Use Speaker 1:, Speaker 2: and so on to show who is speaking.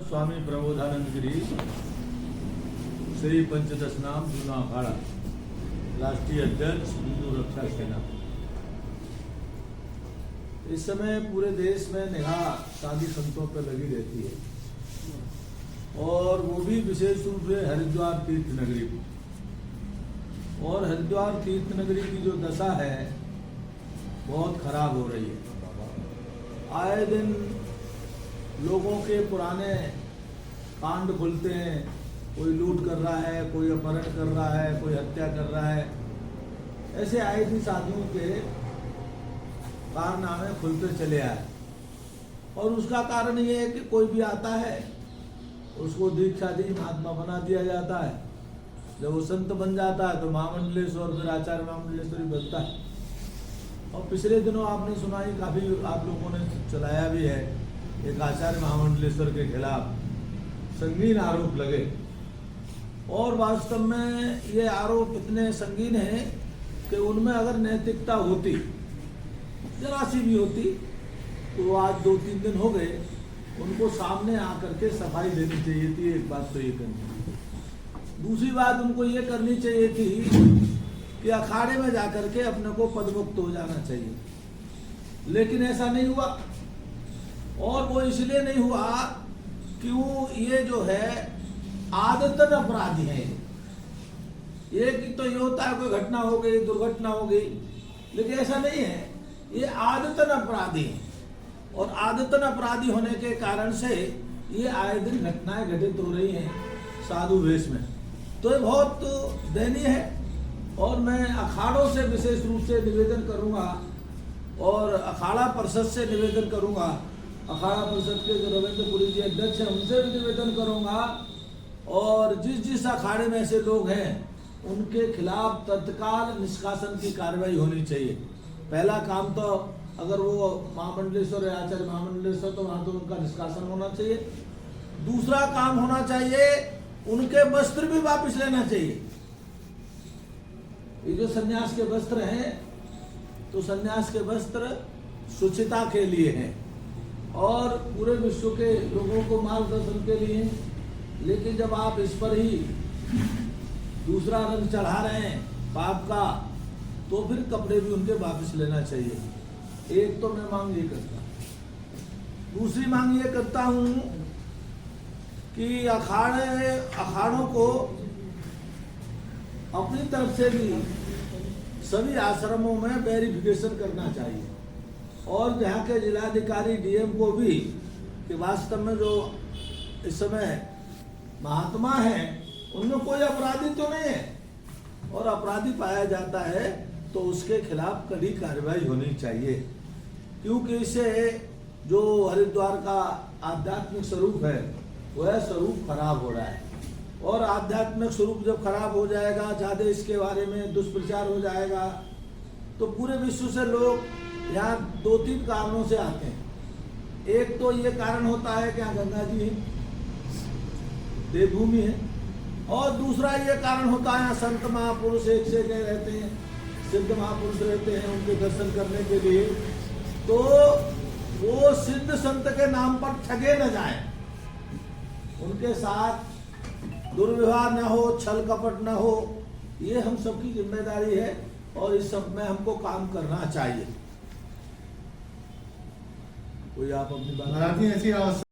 Speaker 1: स्वामी प्रबोधानंद गिरी, श्री पंचदश नाम जूना अखाड़ा, राष्ट्रीय अध्यक्ष हिंदू रक्षा सेना। इस समय पूरे देश में निगाह साधु संतों पर लगी रहती है और वो भी विशेष रूप से हरिद्वार तीर्थ नगरी पर। और हरिद्वार तीर्थ नगरी की जो दशा है बहुत खराब हो रही है। आए दिन लोगों के पुराने कांड खुलते हैं, कोई लूट कर रहा है, कोई अपहरण कर रहा है, कोई हत्या कर रहा है। ऐसे आए दिन साधुओं के कारनामे खुलते चले आए और उसका कारण ये है कि कोई भी आता है उसको दीक्षा दी महात्मा बना दिया जाता है। जब वो संत बन जाता है तो महामंडलेश्वर, फिर आचार्य महामंडलेश्वरी बनता है। और पिछले दिनों आपने सुना ही, काफी आप लोगों ने चलाया भी है, एक आचार्य महामंडलेश्वर के खिलाफ संगीन आरोप लगे। और वास्तव में ये आरोप इतने संगीन हैं कि उनमें अगर नैतिकता होती, जरा सी भी होती, तो आज 2-3 दिन हो गए, उनको सामने आकर के सफाई देनी चाहिए थी। एक बात तो ये करनी। दूसरी बात उनको ये करनी चाहिए थी कि अखाड़े में जाकर के अपने को पदमुक्त हो जाना चाहिए, लेकिन ऐसा नहीं हुआ। और वो इसलिए नहीं हुआ क्यों, ये जो है आदतन अपराधी है। एक तो ये होता है कोई घटना हो गई, दुर्घटना हो गई, लेकिन ऐसा नहीं है, ये आदतन अपराधी है। और आदतन अपराधी होने के कारण से ये आए दिन घटनाएं घटित हो रही हैं साधु वेश में। तो ये बहुत दयनीय है। और मैं अखाड़ों से विशेष रूप से निवेदन करूंगा और अखाड़ा परिषद से निवेदन करूंगा, अखाड़ा परिषद के जो रविंद्रपुरी जी अध्यक्ष हैं उनसे भी निवेदन करूंगा, और जिस अखाड़े में ऐसे लोग हैं उनके खिलाफ तत्काल निष्कासन की कार्रवाई होनी चाहिए। पहला काम तो अगर वो महामंडलेश्वर या आचार्य महामंडलेश्वर, तो वहां तो उनका निष्कासन होना चाहिए। दूसरा काम होना चाहिए, उनके वस्त्र भी वापस लेना चाहिए। ये जो सन्यास के वस्त्र हैं, तो सन्यास के वस्त्र शुचिता के लिए हैं और पूरे विश्व के लोगों को मार्गदर्शन के लिए हैं। लेकिन जब आप इस पर ही दूसरा रंग चढ़ा रहे हैं पाप का, तो फिर कपड़े भी उनके वापस लेना चाहिए। एक तो मैं मांग ये करता हूं। दूसरी मांग ये करता हूं कि अखाड़ों को अपनी तरफ से भी सभी आश्रमों में वेरिफिकेशन करना चाहिए, और यहाँ के जिलाधिकारी डीएम को भी कि वास्तव में जो इस समय महात्मा है उनमें कोई अपराधी तो नहीं है, और अपराधी पाया जाता है तो उसके खिलाफ कड़ी कार्रवाई होनी चाहिए। क्योंकि इससे जो हरिद्वार का आध्यात्मिक स्वरूप है वह स्वरूप खराब हो रहा है, और आध्यात्मिक स्वरूप जब खराब हो जाएगा, ज्यादा इसके बारे में दुष्प्रचार हो जाएगा, तो पूरे विश्व से लोग यहाँ 2-3 कारणों से आते हैं। एक तो ये कारण होता है कि यहाँ गंगा जी है, देवभूमि है, और दूसरा ये कारण होता है यहाँ संत महापुरुष एक से एक रहते हैं, सिद्ध महापुरुष रहते हैं, उनके दर्शन करने के लिए। तो वो सिद्ध संत के नाम पर ठगे न जाए, उनके साथ दुर्व्यवहार न हो, छल कपट न हो, ये हम सबकी जिम्मेदारी है और इस सब में हमको काम करना चाहिए। कोई आप अपनी बात